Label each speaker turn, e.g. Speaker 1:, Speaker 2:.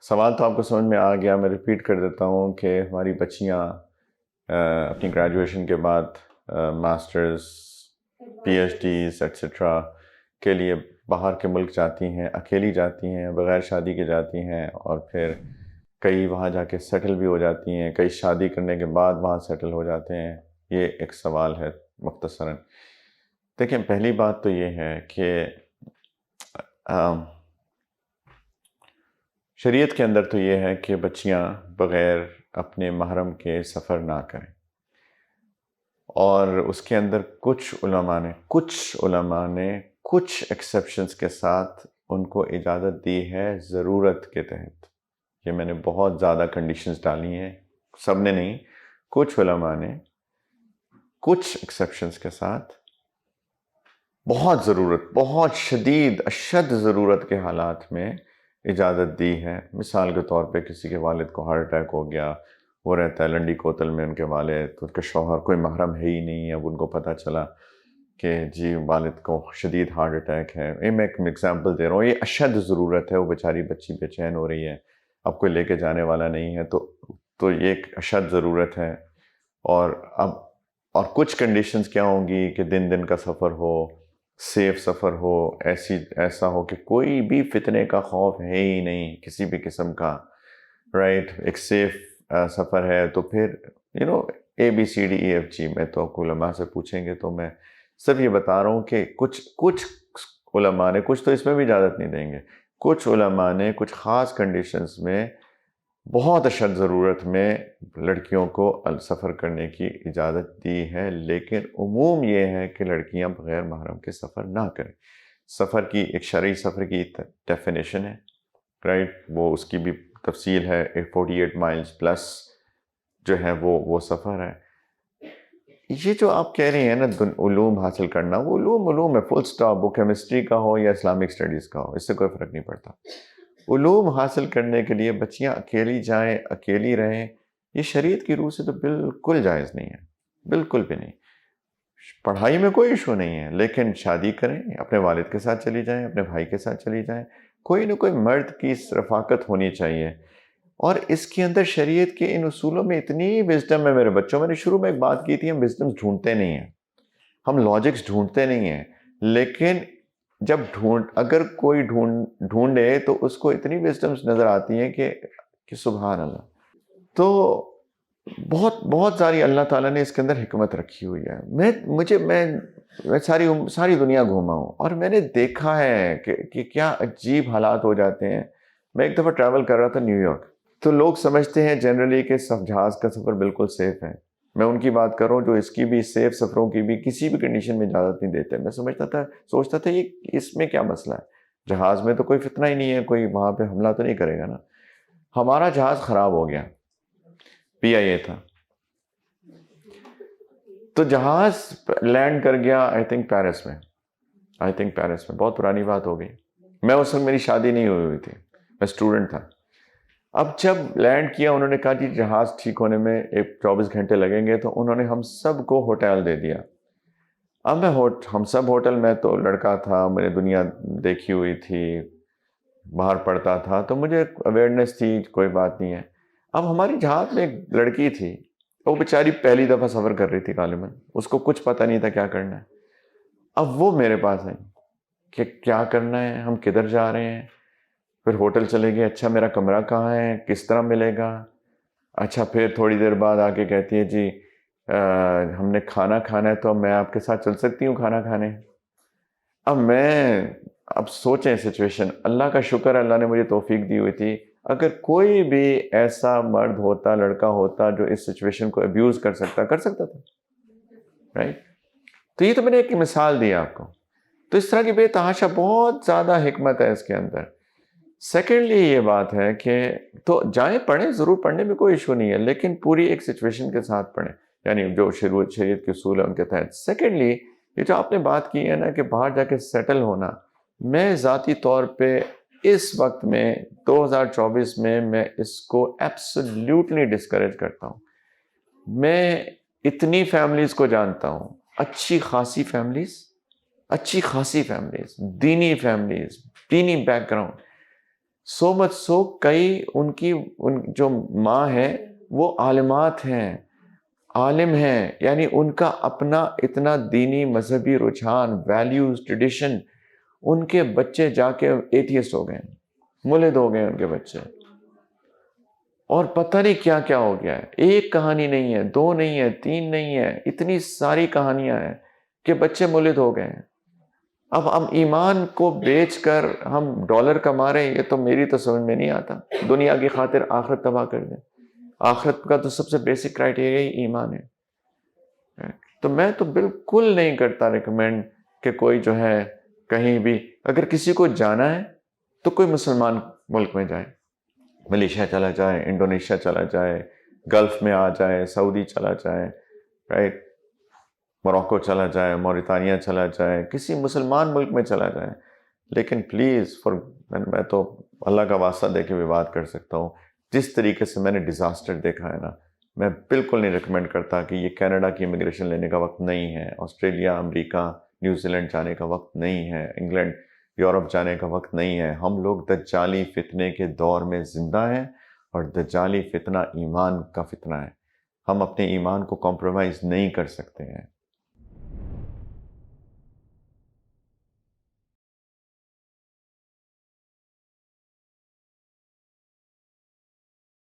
Speaker 1: سوال تو آپ کو سمجھ میں آ گیا. میں ریپیٹ کر دیتا ہوں کہ ہماری بچیاں اپنی گریجویشن کے بعد masters, P H Ds etcetera کے لیے باہر کے ملک جاتی ہیں، اکیلی جاتی ہیں، بغیر شادی کے جاتی ہیں، اور پھر کئی وہاں جا کے سیٹل بھی ہو جاتی ہیں، کئی شادی کرنے کے بعد وہاں سیٹل ہو جاتے ہیں. یہ ایک سوال ہے مختصراً. دیکھیں، پہلی بات تو یہ ہے کہ شریعت کے اندر تو یہ ہے کہ بچیاں بغیر اپنے محرم کے سفر نہ کریں، اور اس کے اندر کچھ علماء نے کچھ ایکسیپشنز کے ساتھ ان کو اجازت دی ہے ضرورت کے تحت. یہ میں نے بہت زیادہ کنڈیشنز ڈالی ہیں، سب نے نہیں، کچھ علماء نے کچھ ایکسیپشنز کے ساتھ بہت شدید اشد ضرورت کے حالات میں اجازت دی ہے. مثال کے طور پہ کسی کے والد کو ہارٹ اٹیک ہو گیا، وہ رہتا ہے لنڈی کوتل میں، ان کے والد، ان کے شوہر کوئی محرم ہے ہی نہیں. اب ان کو پتہ چلا کہ جی والد کو شدید ہارٹ اٹیک ہے. یہ میں ایک ایگزامپل دے رہا ہوں، یہ اشد ضرورت ہے، وہ بیچاری بچی بے چین ہو رہی ہے، اب کوئی لے کے جانے والا نہیں ہے، تو یہ ایک اشد ضرورت ہے. اور کچھ کنڈیشنز کیا ہوں گی کہ دن کا سفر ہو، سیف سفر ہو، ایسا ہو کہ کوئی بھی فتنے کا خوف ہے ہی نہیں کسی بھی قسم کا، رائٹ. ایک سیف سفر ہے. تو پھر ABCDEFG میں تو علماء سے پوچھیں گے، تو میں صرف یہ بتا رہا ہوں کہ کچھ علماء نے، کچھ تو اس میں بھی اجازت نہیں دیں گے، کچھ علماء نے کچھ خاص کنڈیشنز میں بہت اشد ضرورت میں لڑکیوں کو سفر کرنے کی اجازت دی ہے. لیکن عموم یہ ہے کہ لڑکیاں بغیر محرم کے سفر نہ کریں. سفر کی ایک شرعی سفر کی ڈیفینیشن ہے، رائٹ، وہ اس کی بھی تفصیل ہے. 48 مائلز پلس جو ہے وہ سفر ہے. یہ جو آپ کہہ رہی ہیں نا علوم حاصل کرنا، وہ علوم ہے، فل سٹاپ. وہ کیمسٹری کا ہو یا اسلامک اسٹڈیز کا ہو، اس سے کوئی فرق نہیں پڑتا. علوم حاصل کرنے کے لیے بچیاں اکیلی جائیں، اکیلی رہیں، یہ شریعت کی روح سے تو بالکل جائز نہیں ہے، بالکل بھی نہیں. پڑھائی میں کوئی ایشو نہیں ہے، لیکن شادی کریں، اپنے والد کے ساتھ چلی جائیں، اپنے بھائی کے ساتھ چلی جائیں. کوئی نہ کوئی مرد کی رفاقت ہونی چاہیے. اور اس کے اندر شریعت کے ان اصولوں میں اتنی وزڈم ہے میرے بچوں. میں نے شروع میں ایک بات کی تھی، ہم وزڈمز ڈھونڈتے نہیں ہیں، ہم لاجکس ڈھونڈتے نہیں ہیں. لیکن جب اگر کوئی ڈھونڈے تو اس کو اتنی وزڈمز نظر آتی ہیں کہ سبحان اللہ. تو بہت ساری اللہ تعالیٰ نے اس کے اندر حکمت رکھی ہوئی ہے. میں ساری دنیا گھوما ہوں، اور میں نے دیکھا ہے کہ کیا عجیب حالات ہو جاتے ہیں. میں ایک دفعہ ٹریول کر رہا تھا نیو یارک، تو لوگ سمجھتے ہیں جنرلی کہ جہاز کا سفر بالکل سیف ہے. میں ان کی بات کر رہا ہوں جو اس کی بھی سیف سفروں کی بھی کسی بھی کنڈیشن میں اجازت نہیں دیتے. میں سوچتا تھا یہ اس میں کیا مسئلہ ہے؟ جہاز میں تو کوئی فتنہ ہی نہیں ہے، کوئی وہاں پہ حملہ تو نہیں کرے گا نا. ہمارا جہاز خراب ہو گیا، PIA تھا، تو جہاز لینڈ کر گیا آئی تھنک پیرس میں، بہت پرانی بات ہو گئی. میں اس وقت، میری شادی نہیں ہوئی تھی، میں اسٹوڈنٹ تھا. اب جب لینڈ کیا، انہوں نے کہا جی جہاز ٹھیک ہونے میں 24 گھنٹے لگیں گے، تو انہوں نے ہم سب کو ہوٹل دے دیا. اب ہم سب ہوٹل میں، تو لڑکا تھا، میں نے دنیا دیکھی ہوئی تھی، باہر پڑھتا تھا، تو مجھے اویئرنیس تھی، کوئی بات نہیں ہے. اب ہماری جہاز میں ایک لڑکی تھی، وہ بیچاری پہلی دفعہ سفر کر رہی تھی غالباً، اس کو کچھ پتہ نہیں تھا کیا کرنا ہے. اب وہ میرے پاس آئی کہ کیا کرنا ہے، ہم کدھر جا رہے ہیں. پھر ہوٹل چلے گئے، اچھا میرا کمرہ کہاں ہے، کس طرح ملے گا. اچھا پھر تھوڑی دیر بعد آ کے کہتی ہے جی ہم نے کھانا کھانا ہے، تو میں آپ کے ساتھ چل سکتی ہوں کھانا کھانے. اب سوچیں سچویشن. اللہ کا شکر ہے، اللہ نے مجھے توفیق دی ہوئی تھی. اگر کوئی بھی ایسا مرد ہوتا، لڑکا ہوتا جو اس سچویشن کو ابیوز کر سکتا تھا، رائٹ. تو یہ تو میں نے ایک مثال دی آپ کو. تو اس طرح کی بے تحاشا بہت زیادہ حکمت ہے اس کے اندر. سیکنڈلی یہ بات ہے کہ تو جائیں، پڑھیں، ضرور پڑھنے میں کوئی ایشو نہیں ہے، لیکن پوری ایک سچویشن کے ساتھ پڑھیں، یعنی جو شریعت کے اصول ہیں ان کے تحت. سیکنڈلی یہ جو آپ نے بات کی ہے نا کہ باہر جا کے سیٹل ہونا، میں ذاتی طور پہ اس وقت میں 2024 میں اس کو ایبسلیوٹلی ڈسکریج کرتا ہوں. میں اتنی فیملیز کو جانتا ہوں، اچھی خاصی فیملیز، دینی فیملیز، دینی بیک گراؤنڈ، سو مچ سو کئی ان جو ماں ہے وہ عالمات ہیں، عالم ہیں، یعنی ان کا اپنا اتنا دینی مذہبی رجحان، ویلیوز، ٹریڈیشن، ان کے بچے جا کے ایتھیسٹ ہو گئے، ملحد ہو گئے ان کے بچے، اور پتہ نہیں کیا کیا ہو گیا ہے۔ ایک کہانی نہیں ہے، دو نہیں ہے، تین نہیں ہے، اتنی ساری کہانیاں ہیں کہ بچے ملحد ہو گئے ہیں۔ اب ہم ایمان کو بیچ کر ہم ڈالر کما رہے ہیں، یہ تو میری تو سمجھ میں نہیں آتا۔ دنیا کی خاطر آخرت تباہ کر دیں، آخرت کا تو سب سے بیسک کرائٹیریا ہی ایمان ہے۔ تو میں تو بالکل نہیں کرتا ریکمینڈ کہ کوئی جو ہے کہیں بھی، اگر کسی کو جانا ہے تو کوئی مسلمان ملک میں جائے، ملیشیا چلا جائے، انڈونیشیا چلا جائے، گلف میں آ جائے، سعودی چلا جائے، رائٹ، موروکو چلا جائے، موریتانیہ چلا جائے، کسی مسلمان ملک میں چلا جائے۔ لیکن پلیز میں تو اللہ کا واسطہ دے کے بھی بات کر سکتا ہوں، جس طریقے سے میں نے ڈیزاسٹر دیکھا ہے نا، میں بالکل نہیں ریکمینڈ کرتا کہ یہ کینیڈا کی امیگریشن لینے کا وقت نہیں ہے، آسٹریلیا، امریکہ، نیوزی لینڈ جانے کا وقت نہیں ہے، انگلینڈ، یورپ جانے کا وقت نہیں ہے۔ ہم لوگ دجالی فتنے کے دور میں زندہ ہیں، اور دجالی فتنہ ایمان کا فتنہ ہے۔ ہم اپنے ایمان کو کمپرومائز نہیں کر سکتے ہیں۔